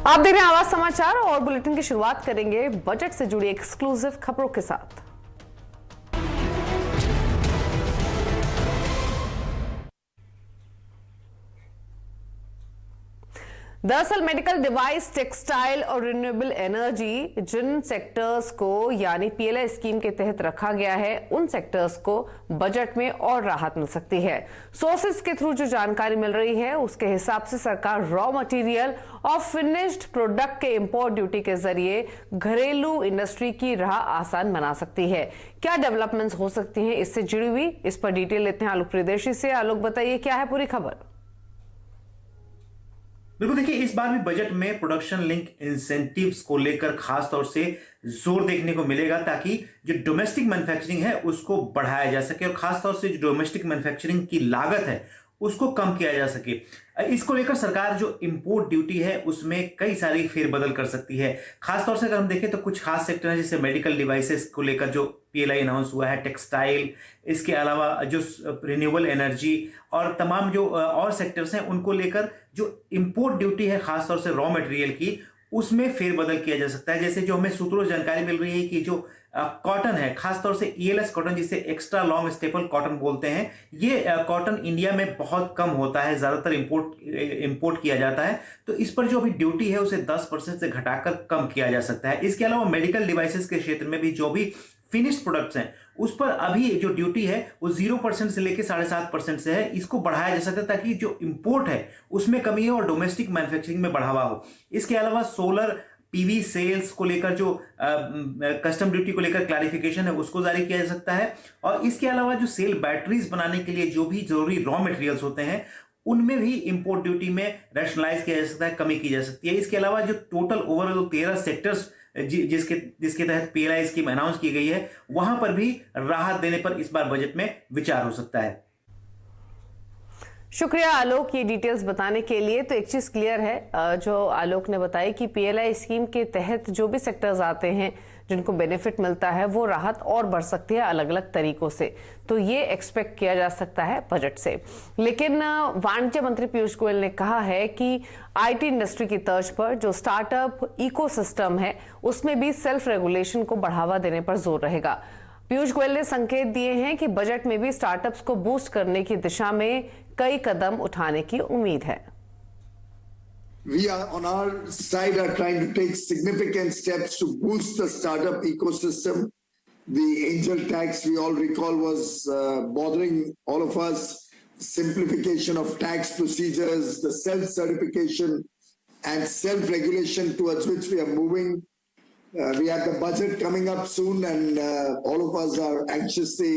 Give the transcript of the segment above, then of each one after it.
आप देख रहे हैं आवाज समाचार और बुलेटिन की शुरुआत करेंगे बजट से जुड़ी एक्सक्लूसिव खबरों के साथ। दरअसल मेडिकल डिवाइस, टेक्सटाइल और रिन्यूएबल एनर्जी जिन सेक्टर्स को यानी पीएलआई स्कीम के तहत रखा गया है, उन सेक्टर्स को बजट में और राहत मिल सकती है। सोर्सेज के थ्रू जो जानकारी मिल रही है उसके हिसाब से सरकार रॉ मटेरियल और फिनिश्ड प्रोडक्ट के इंपोर्ट ड्यूटी के जरिए घरेलू इंडस्ट्री की राह आसान बना सकती है। क्या डेवलपमेंट्स हो सकती हैं इससे जुड़ी हुई, इस पर डिटेल लेते हैं आलोक प्रियदर्शी से। आलोक, बताइए क्या है पूरी खबर। बिल्कुल, देखिए इस बार भी बजट में प्रोडक्शन लिंक इंसेंटिव्स को लेकर खास तौर से जोर देखने को मिलेगा ताकि जो डोमेस्टिक मैन्युफैक्चरिंग है उसको बढ़ाया जा सके और खास तौर से जो डोमेस्टिक मैन्युफैक्चरिंग की लागत है उसको कम किया जा सके। इसको लेकर सरकार जो इंपोर्ट ड्यूटी है उसमें कई सारी फेरबदल कर सकती है। खासतौर से अगर हम देखें तो कुछ खास सेक्टर हैं जैसे मेडिकल डिवाइसेस को लेकर जो पीएलआई अनाउंस हुआ है, टेक्सटाइल, इसके अलावा जो रिन्यूएबल एनर्जी और तमाम जो और सेक्टर्स हैं उनको लेकर जो इंपोर्ट ड्यूटी है खासतौर से रॉ मटेरियल की, उसमें फेरबदल किया जा सकता है। जैसे जो हमें सूत्रों से जानकारी मिल रही है कि जो कॉटन है, खासतौर से ईएलएस कॉटन जिसे एक्स्ट्रा लॉन्ग स्टेपल कॉटन बोलते हैं, ये कॉटन इंडिया में बहुत कम होता है, ज्यादातर इंपोर्ट किया जाता है। तो इस पर जो अभी ड्यूटी है उसे 10% से घटाकर कम किया जा सकता है। इसके अलावा मेडिकल डिवाइसेस के क्षेत्र में भी जो भी फिनिश्ड प्रोडक्ट्स हैं उस पर अभी जो ड्यूटी है वो 0% से लेकर 7.5% से है। इसको बढ़ाया जा सकता है ताकि जो इंपोर्ट है उसमें कमी हो और डोमेस्टिक मैन्युफैक्चरिंग में बढ़ावा हो। इसके अलावा सोलर पीवी सेल्स को लेकर जो कस्टम ड्यूटी को लेकर क्लैरिफिकेशन है उसको जारी किया जा सकता है। और इसके अलावा जो सेल बैटरीज बनाने के लिए जो भी जरूरी रॉ मटेरियल्स होते हैं उनमें भी इंपोर्ट ड्यूटी में रैशनलाइज किया जा सकता है, कमी की जा सकती है। इसके अलावा जो टोटल ओवरऑल 13 सेक्टर्स जिसके तहत पीएलआई स्कीम अनाउंस की गई है वहां पर भी राहत देने पर इस बार बजट में विचार हो सकता है। शुक्रिया आलोक, ये डिटेल्स बताने के लिए। तो एक चीज क्लियर है जो आलोक ने बताई कि पीएलआई स्कीम के तहत जो भी सेक्टर्स आते हैं जिनको बेनिफिट मिलता है वो राहत और बढ़ सकती है अलग अलग तरीकों से। तो ये एक्सपेक्ट किया जा सकता है बजट से। लेकिन वाणिज्य मंत्री पीयूष गोयल ने कहा है कि आईटी इंडस्ट्री की तर्ज पर जो स्टार्टअप इकोसिस्टम है उसमें भी सेल्फ रेगुलेशन को बढ़ावा देने पर जोर रहेगा। पीयूष गोयल ने संकेत दिए हैं कि बजट में भी स्टार्टअप्स को बूस्ट करने की दिशा में कई कदम उठाने की उम्मीद है। We are on our side are trying to take significant steps to boost the startup ecosystem. The angel tax, we all recall, was bothering all of us. Simplification of tax procedures, the self-certification and self-regulation towards which we are moving. We have the budget coming up soon and all of us are anxiously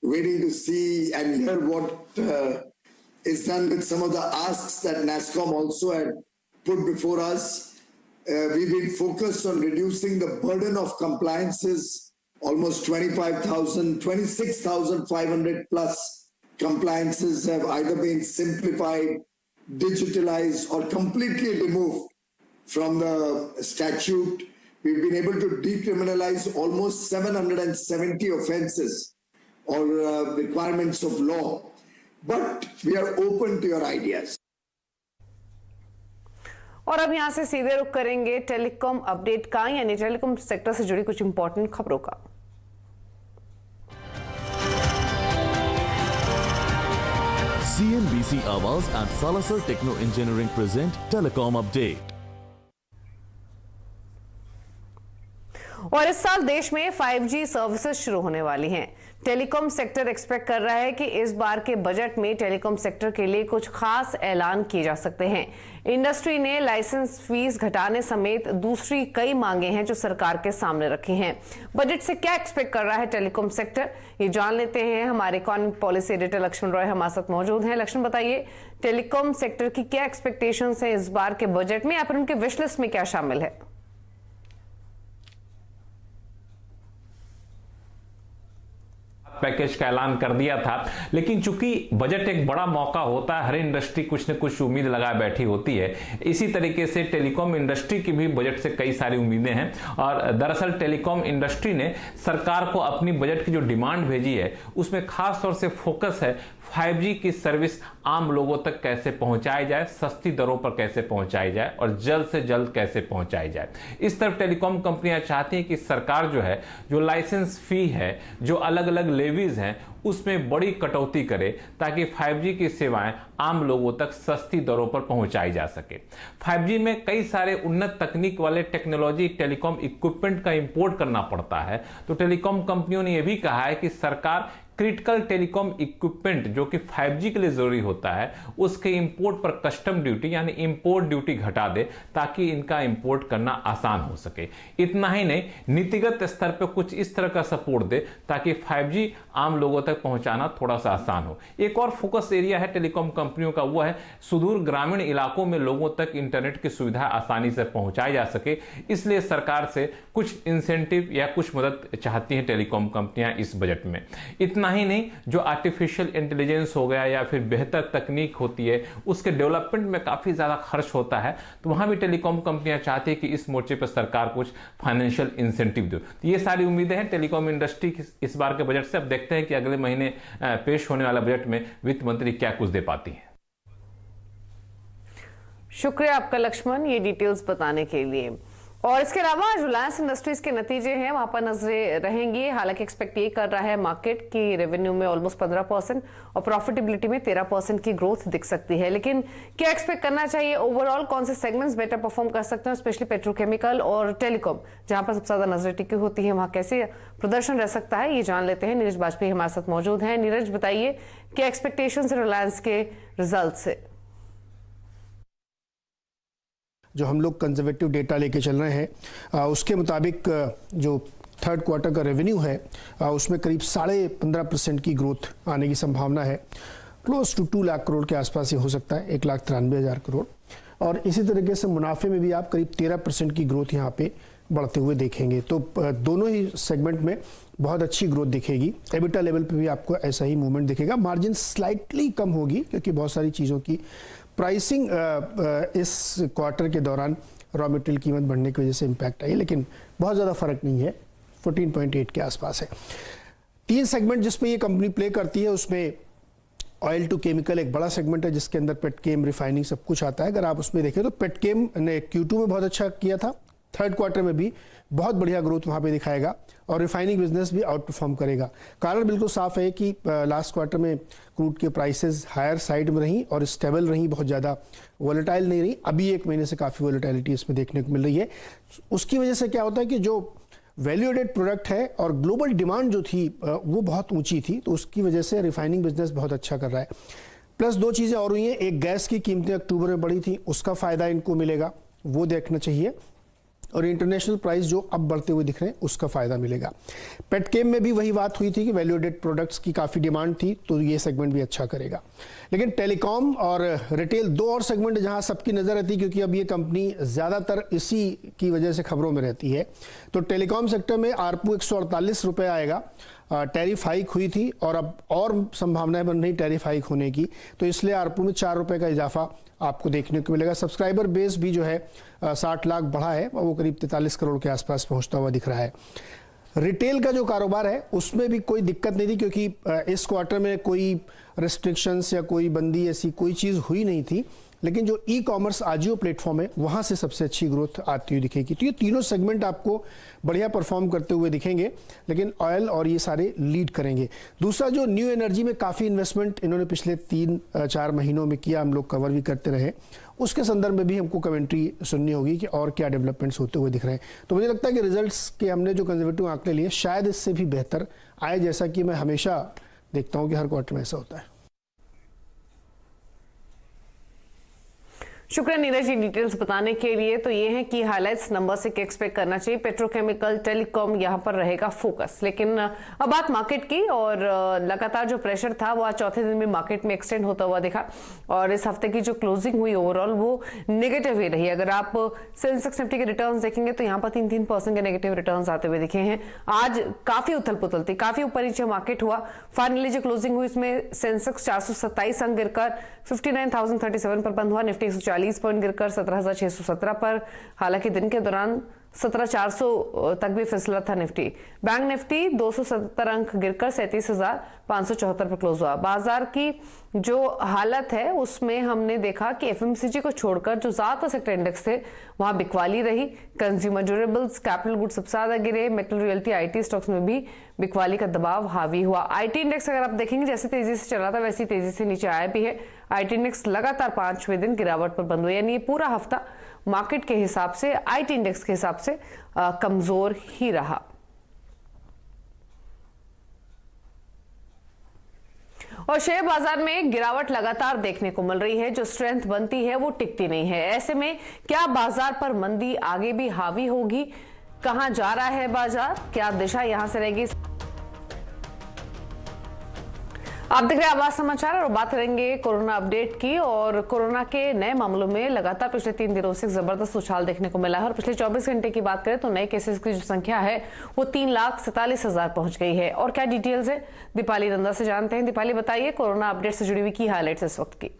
waiting to see and hear what is done with some of the asks that NASSCOM also had put before us. We've been focused on reducing the burden of compliances. Almost 26,500 plus compliances have either been simplified, digitalized, or completely removed from the statute. We've been able to decriminalize almost 770 offenses or requirements of law. But we are open to your ideas. और अब यहां से सीधे रुख करेंगे telecom update का, यानी telecom sector से जुड़ी कुछ इंपॉर्टेंट खबरों का। CNBC Awaaz and Salazar Techno Engineering present Telecom Update. और इस साल देश में 5G सर्विसेज शुरू होने वाली हैं। टेलीकॉम सेक्टर एक्सपेक्ट कर रहा है कि इस बार के बजट में टेलीकॉम सेक्टर के लिए कुछ खास ऐलान किए जा सकते हैं। इंडस्ट्री ने लाइसेंस फीस घटाने समेत दूसरी कई मांगे हैं जो सरकार के सामने रखी हैं। बजट से क्या एक्सपेक्ट कर रहा है टेलीकॉम सेक्टर, ये जान लेते हैं। हमारे economic policy editor Lakshman Roy हमारे साथ मौजूद हैं। लक्ष्मण, बताइए टेलीकॉम सेक्टर की क्या एक्सपेक्टेशंस है इस बार के बजट में, या फिर उनके विश लिस्ट में क्या शामिल है? पैकेज का ऐलान कर दिया था। लेकिन चूंकि बजट एक बड़ा मौका होता है, हर इंडस्ट्री कुछ न कुछ उम्मीद लगाए बैठी होती है, इसी तरीके से टेलीकॉम इंडस्ट्री की भी बजट से कई सारी उम्मीदें हैं। और दरअसल टेलीकॉम इंडस्ट्री ने सरकार को अपनी बजट की जो डिमांड भेजी है उसमें खास तौर से फोकस है 5G की सर्विस आम लोगों तक कैसे पहुंचाई जाए, सस्ती दरों पर कैसे पहुंचाई जाए और जल्द से जल्द कैसे पहुंचाई जाए। इस तरफ टेलीकॉम कंपनियां चाहती हैं कि सरकार जो है, जो लाइसेंस फी है, जो अलग अलग लेवीज हैं, उसमें बड़ी कटौती करे ताकि 5G की सेवाएं आम लोगों तक सस्ती दरों पर पहुंचाई जा सके। 5G में कई सारे उन्नत तकनीक वाले टेक्नोलॉजी टेलीकॉम इक्विपमेंट का इंपोर्ट करना पड़ता है। तो टेलीकॉम कंपनियों ने यह भी कहा है कि सरकार क्रिटिकल टेलीकॉम इक्विपमेंट जो कि 5G के लिए जरूरी होता है उसके इंपोर्ट पर कस्टम ड्यूटी यानी इंपोर्ट ड्यूटी घटा दे ताकि इनका इंपोर्ट करना आसान हो सके। इतना ही नहीं, नीतिगत स्तर पर कुछ इस तरह का सपोर्ट दे ताकि 5G आम लोगों तक पहुंचाना थोड़ा सा आसान हो। एक और फोकस एरिया है टेलीकॉम कंपनियों का, वो है सुदूर ग्रामीण इलाकों में लोगों तक इंटरनेट की सुविधा आसानी से पहुंचाई जा सके। इसलिए सरकार से कुछ इंसेंटिव या कुछ मदद चाहती हैं टेलीकॉम कंपनियां इस बजट में। इतना ही नहीं, जो आर्टिफिशियल इंटेलिजेंस हो गया या फिर बेहतर तकनीक होती है उसके डेवलपमेंट में काफी ज्यादा खर्च होता है, तो वहां भी टेलीकॉम कंपनियां चाहती है कि इस मोर्चे पर सरकार कुछ फाइनेंशियल इंसेंटिव दे। तो ये सारी उम्मीदें हैं टेलीकॉम इंडस्ट्री की इस बार के बजट से। अब देखते हैं कि अगले महीने पेश होने वाला बजट में वित्त मंत्री क्या कुछ दे पाती है। शुक्रिया आपका लक्ष्मण, ये डिटेल्स बताने के लिए। और इसके अलावा रिलायंस इंडस्ट्रीज के नतीजे हैं, वहां पर नजरें रहेंगी। हालांकि एक्सपेक्ट ये कर रहा है मार्केट की रेवेन्यू में ऑलमोस्ट 15% और प्रॉफिटेबिलिटी में 13% की ग्रोथ दिख सकती है। लेकिन क्या एक्सपेक्ट करना चाहिए ओवरऑल, कौन से सेगमेंट्स बेटर परफॉर्म कर सकते हैं, स्पेशली पेट्रोकेमिकल और टेलीकॉम जहां पर सबसे ज्यादा नजरें टिकी होती है, वहां कैसे प्रदर्शन रह सकता है, ये जान लेते हैं। नीरज बाजपेयी हमारे साथ मौजूद हैं। नीरज, बताइए क्या एक्सपेक्टेशंस रिलायंस के रिजल्ट से? जो हम लोग कंजर्वेटिव डेटा लेके चल रहे हैं उसके मुताबिक जो थर्ड क्वार्टर का रेवेन्यू है उसमें करीब 15.5% की ग्रोथ आने की संभावना है। क्लोज टू 2 लाख करोड़ के आसपास ही हो सकता है, 1,93,000 करोड़। और इसी तरीके से मुनाफे में भी आप करीब 13% की ग्रोथ यहाँ पे बढ़ते हुए देखेंगे। तो दोनों ही सेगमेंट में बहुत अच्छी ग्रोथ दिखेगी। एबिटा लेवल पे भी आपको ऐसा ही मूवमेंट दिखेगा। मार्जिन स्लाइटली कम होगी क्योंकि बहुत सारी चीज़ों की प्राइसिंग इस क्वार्टर के दौरान रॉ मटेरियल कीमत बढ़ने की वजह से इम्पैक्ट आई, लेकिन बहुत ज़्यादा फर्क नहीं है, 14.8 के आसपास है। 3 सेगमेंट जिसमें ये कंपनी प्ले करती है उसमें ऑयल टू केमिकल एक बड़ा सेगमेंट है जिसके अंदर पेटकेम, रिफाइनिंग सब कुछ आता है। अगर आप उसमें देखें तो पेटकेम ने Q2 में बहुत अच्छा किया था, थर्ड क्वार्टर में भी बहुत बढ़िया ग्रोथ वहाँ पे दिखाएगा और रिफाइनिंग बिजनेस भी आउट परफॉर्म करेगा। कारण बिल्कुल साफ है कि लास्ट क्वार्टर में क्रूड के प्राइसेस हायर साइड में रही और स्टेबल रही, बहुत ज़्यादा वोलेटाइल नहीं रही। अभी एक महीने से काफ़ी वोलेटाइलिटी इसमें देखने को मिल रही है। उसकी वजह से क्या होता है कि जो वैल्यू एडेड प्रोडक्ट है और ग्लोबल डिमांड जो थी वो बहुत ऊंची थी, तो उसकी वजह से रिफाइनिंग बिजनेस बहुत अच्छा कर रहा है। प्लस 2 चीज़ें और हुई हैं, एक गैस की कीमतें अक्टूबर में बढ़ी थी, उसका फ़ायदा इनको मिलेगा, वो देखना चाहिए। और इंटरनेशनल प्राइस जो अब बढ़ते हुए दिख रहे हैं उसका फायदा मिलेगा। पेटकेम में भी वही बात हुई थी कि वैल्यू एडेड प्रोडक्ट्स की काफ़ी डिमांड थी, तो ये सेगमेंट भी अच्छा करेगा। लेकिन टेलीकॉम और रिटेल 2 और सेगमेंट जहां सबकी नज़र रहती है, क्योंकि अब ये कंपनी ज़्यादातर इसी की वजह से खबरों में रहती है। तो टेलीकॉम सेक्टर में आरपू 148 रुपये आएगा। टैरिफ हाइक हुई थी और अब और संभावनाएं बन रही टैरिफ हाइक होने की, तो इसलिए आरपू में 4 रुपये का इजाफा आपको देखने को मिलेगा। सब्सक्राइबर बेस भी जो है 60 लाख बढ़ा है और वो करीब 43 करोड़ के आसपास पहुंचता हुआ दिख रहा है। रिटेल का जो कारोबार है उसमें भी कोई दिक्कत नहीं थी, क्योंकि इस क्वार्टर में कोई रिस्ट्रिक्शंस या कोई बंदी ऐसी कोई चीज़ हुई नहीं थी। लेकिन जो ई कॉमर्स आजियो प्लेटफॉर्म है वहाँ से सबसे अच्छी ग्रोथ आती हुई दिखेगी। तो ये तीनों सेगमेंट आपको बढ़िया परफॉर्म करते हुए दिखेंगे, लेकिन ऑयल और ये सारे लीड करेंगे। दूसरा, जो न्यू एनर्जी में काफ़ी इन्वेस्टमेंट इन्होंने पिछले 3-4 महीनों में किया, हम लोग कवर भी करते रहे, उसके संदर्भ में भी हमको कमेंट्री सुननी होगी कि और क्या डेवलपमेंट्स होते हुए दिख रहे हैं। तो मुझे लगता है कि रिजल्ट्स के हमने जो कंजर्वेटिव आंकड़े लिए शायद इससे भी बेहतर आए, जैसा कि मैं हमेशा देखता हूँ कि हर क्वार्टर में ऐसा होता है। शुक्रिया नीरज जी डिटेल्स बताने के लिए। तो ये है कि हाइलाइट्स नंबर से क्या एक्सपेक्ट करना चाहिए। पेट्रोकेमिकल, टेलीकॉम यहाँ पर रहेगा फोकस। लेकिन अब बात मार्केट की, और लगातार जो प्रेशर था वो आज चौथे दिन में मार्केट में एक्सटेंड होता हुआ दिखा, और इस हफ्ते की जो क्लोजिंग हुई ओवरऑल वो नेगेटिव ही रही। अगर आप सेंसेक्स निफ्टी के रिटर्न्स देखेंगे तो यहाँ पर 3% के नेगेटिव रिटर्न्स आते हुए दिखे हैं। आज काफी उथल पुथल थी, काफी ऊपर नीचे मार्केट हुआ। फाइनली जो क्लोजिंग हुई इसमें सेंसेक्स 427 अंक गिरकर 59,037 पर बंद हुआ। निफ्टी 140 पॉइंट गिरकर 17,617 पर। हालांकि दिन के दौरान 17,400 तक भी फिसला था निफ्टी। बैंक निफ्टी 270 अंक गिरकर 37,574 पर क्लोज हुआ। बाजार की जो हालत है उसमें हमने देखा कि एफएमसीजी को छोड़कर जो ज्यादा सेक्टर इंडेक्स थे वहां बिकवाली रही। कंज्यूमर ड्यूरेबल्स, कैपिटल गुड्स सबसे ज्यादा गिरे। मेटल, रियल्टी, आईटी स्टॉक्स में भी बिकवाली का दबाव हावी हुआ। आईटी इंडेक्स अगर आप देखेंगे जैसे तेजी से चला था वैसी तेजी से नीचे आया भी है। आईटी इंडेक्स लगातार 5वें दिन गिरावट पर बंद हुआ, यानी ये पूरा हफ्ता मार्केट के हिसाब से, आईटी इंडेक्स के हिसाब से कमजोर ही रहा। और शेयर बाजार में गिरावट लगातार देखने को मिल रही है। जो स्ट्रेंथ बनती है वो टिकती नहीं है। ऐसे में क्या बाजार पर मंदी आगे भी हावी होगी? कहां जा रहा है बाजार, क्या दिशा यहां से रहेगी? आप देख रहे हैं आवाज समाचार और बात करेंगे कोरोना अपडेट की। और कोरोना के नए मामलों में लगातार पिछले 3 दिनों से जबरदस्त उछाल देखने को मिला है। और पिछले 24 घंटे की बात करें तो नए केसेस की जो संख्या है वो 3,47,000 पहुंच गई है। और क्या डिटेल्स है दीपाली नंदा से जानते हैं। दीपाली बताइए कोरोना अपडेट से जुड़ी हुई की हाइलाइट्स इस वक्त की।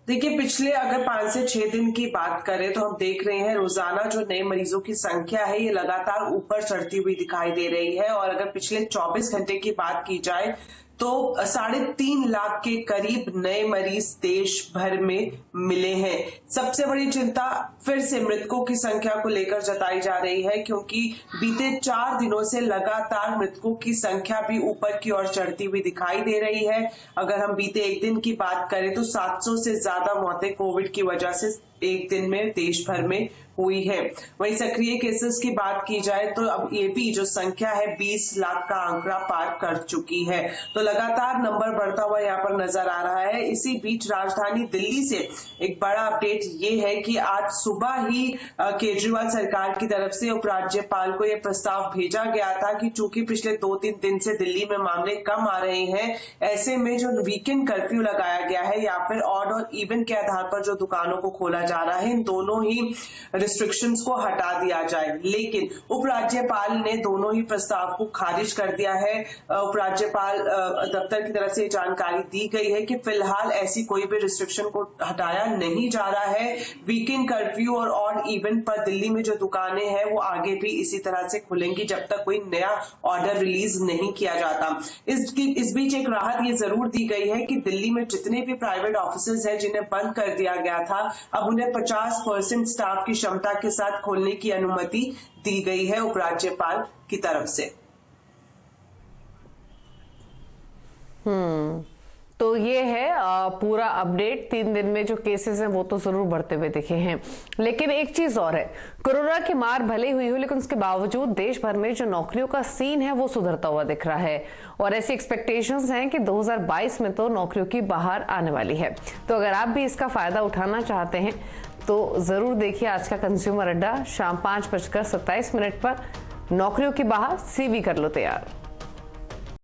देखिए, पिछले अगर 5 से 6 दिन की बात करें तो हम देख रहे हैं रोजाना जो नए मरीजों की संख्या है ये लगातार ऊपर चढ़ती हुई दिखाई दे रही है। और अगर पिछले 24 घंटे की बात की जाए तो 3.5 लाख के करीब नए मरीज देश भर में मिले हैं। सबसे बड़ी चिंता फिर से मृतकों की संख्या को लेकर जताई जा रही है, क्योंकि बीते 4 दिनों से लगातार मृतकों की संख्या भी ऊपर की ओर चढ़ती हुई दिखाई दे रही है। अगर हम बीते एक दिन की बात करें तो 700 से ज्यादा मौतें कोविड की वजह से एक दिन में देश भर में हुई है। वहीं सक्रिय केसेस की बात की जाए तो अब ये भी जो संख्या है 20 लाख का आंकड़ा पार कर चुकी है। तो लगातार नंबर बढ़ता हुआ यहाँ पर नजर आ रहा है। इसी बीच राजधानी दिल्ली से एक बड़ा अपडेट ये है कि आज सुबह ही केजरीवाल सरकार की तरफ से उपराज्यपाल को यह प्रस्ताव भेजा गया था कि चूंकि पिछले 2-3 दिन से दिल्ली में मामले कम आ रहे हैं, ऐसे में जो वीकेंड कर्फ्यू लगाया गया है या फिर ऑड और इवन के आधार पर जो दुकानों को खोला जा रहा है, इन दोनों ही रिस्ट्रिक्शंस को हटा दिया जाए। लेकिन उपराज्यपाल ने दोनों ही प्रस्ताव को खारिज कर दिया है। उपराज्यपाल दफ्तर की तरफ से जानकारी दी गई है कि फिलहाल ऐसी कोई भी रिस्ट्रिक्शन को हटाया नहीं जा रहा है। वीकेंड कर्फ्यू और ऑड इवन पर दिल्ली में जो दुकानें हैं वो आगे भी इसी तरह से खुलेंगी जब तक कोई नया ऑर्डर रिलीज नहीं किया जाता। इस बीच एक राहत ये जरूर दी गई है कि दिल्ली में जितने भी प्राइवेट ऑफिसेज हैं जिन्हें बंद कर दिया गया था, अब उन्हें 50% स्टाफ की क्षमता के साथ खोलने की अनुमति दी गई है उपराज्यपाल की तरफ से। तो ये है पूरा अपडेट। 3 दिन में जो केसेस हैं वो तो जरूर बढ़ते हुए दिखे हैं। लेकिन एक चीज और है, कोरोना की मार भले हुई हो लेकिन उसके बावजूद देश भर में जो नौकरियों का सीन है वो सुधरता हुआ दिख रहा है। और ऐसी एक्सपेक्टेशंस हैं कि 2022 में तो नौकरियों की बाहर आने वाली है। तो अगर आप भी इसका फायदा उठाना चाहते हैं तो जरूर देखिए आज का कंज्यूमर अड्डा शाम 5:27 पर। नौकरियों की बाहर CV कर लो तैयार।